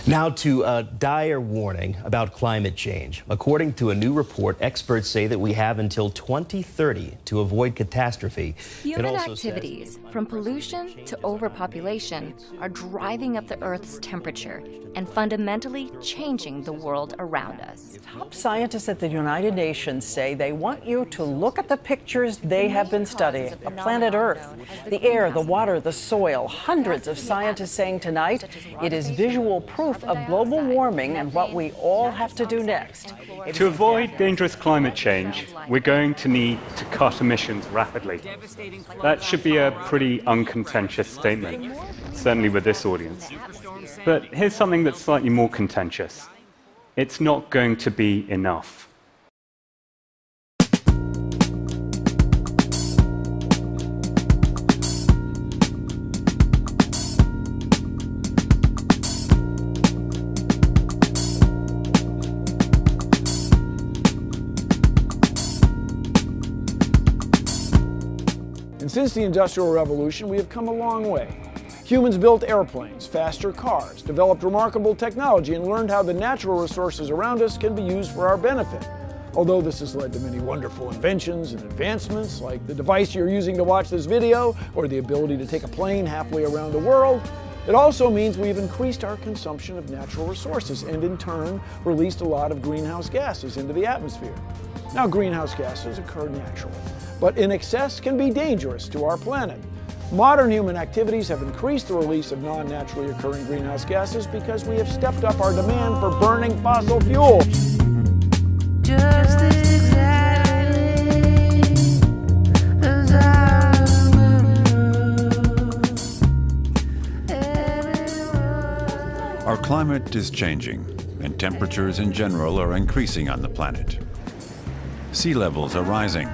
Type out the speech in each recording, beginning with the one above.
Now to a dire warning about climate change. According to a new report, experts say that we have until 2030 to avoid catastrophe. Human activities, from pollution to overpopulation, are driving up the Earth's temperature and fundamentally changing the world around us. Top scientists at the United Nations say they want you to look at the pictures they have been studying of planet Earth. The air, the water, the soil. Hundreds of scientists saying tonight it is visual proof of global warming and what we all have to do next. To avoid dangerous climate change, we're going to need to cut emissions rapidly. That should be a pretty uncontentious statement, certainly with this audience. But here's something that's slightly more contentious. It's not going to be enough. And since the Industrial Revolution, we have come a long way. Humans built airplanes, faster cars, developed remarkable technology, and learned how the natural resources around us can be used for our benefit. Although this has led to many wonderful inventions and advancements, like the device you're using to watch this video, or the ability to take a plane halfway around the world, it also means we've increased our consumption of natural resources and in turn released a lot of greenhouse gases into the atmosphere. Now, greenhouse gases occur naturally, but in excess can be dangerous to our planet. Modern human activities have increased the release of non-naturally occurring greenhouse gases because we have stepped up our demand for burning fossil fuels. Our climate is changing, and temperatures in general are increasing on the planet. Sea levels are rising,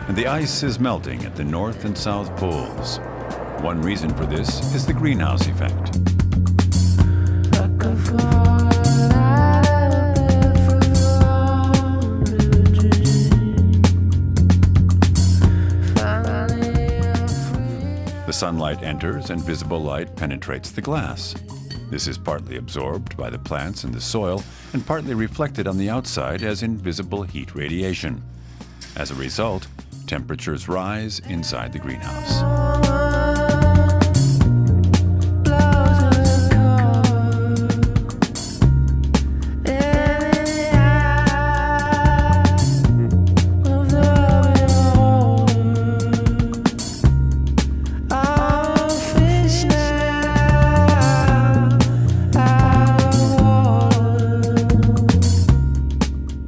and the ice is melting at the North and South Poles. One reason for this is the greenhouse effect. The sunlight enters and visible light penetrates the glass. This is partly absorbed by the plants in the soil and partly reflected on the outside as invisible heat radiation. As a result, temperatures rise inside the greenhouse.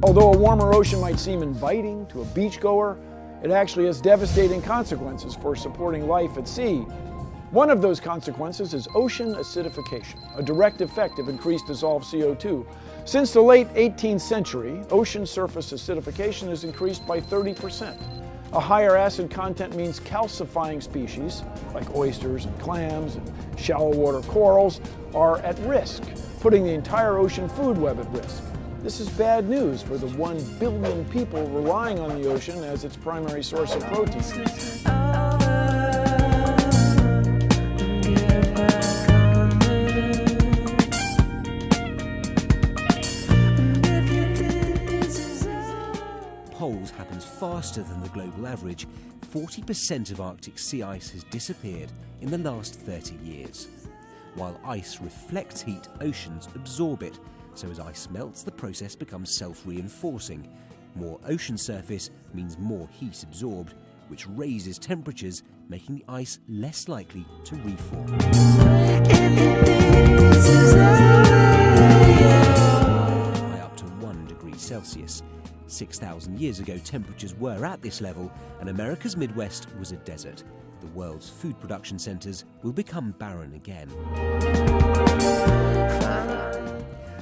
Although a warmer ocean might seem inviting to a beachgoer, it actually has devastating consequences for supporting life at sea. One of those consequences is ocean acidification, a direct effect of increased dissolved CO2. Since the late 18th century, ocean surface acidification has increased by 30%. A higher acid content means calcifying species, like oysters and clams and shallow water corals, are at risk, putting the entire ocean food web at risk. This is bad news for the 1 billion people relying on the ocean as its primary source of protein. Poles happens faster than the global average. 40% of Arctic sea ice has disappeared in the last 30 years. While ice reflects heat, oceans absorb it. So as ice melts, the process becomes self-reinforcing. More ocean surface means more heat absorbed, which raises temperatures, making the ice less likely to reform. By up to 1 degree Celsius. 6,000 years ago, temperatures were at this level, and America's Midwest was a desert. The world's food production centres will become barren again.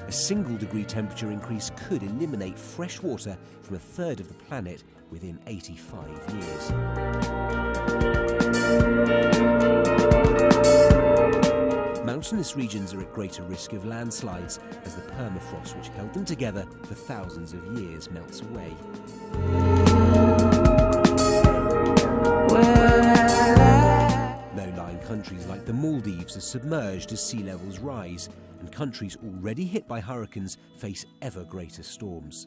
A single degree temperature increase could eliminate fresh water from a third of the planet within 85 years. Mountainous regions are at greater risk of landslides as the permafrost which held them together for thousands of years melts away. Low-lying countries like the Maldives are submerged as sea levels rise, and countries already hit by hurricanes face ever greater storms.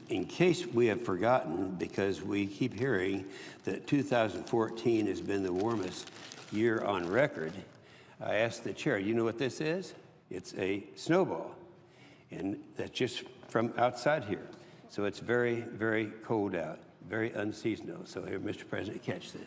In case we have forgotten, because we keep hearing that 2014 has been the warmest year on record, I asked the chair, you know what this is? It's a snowball, and that's just from outside here. So it's very, very cold out, very unseasonal. So here, Mr. President, catch this.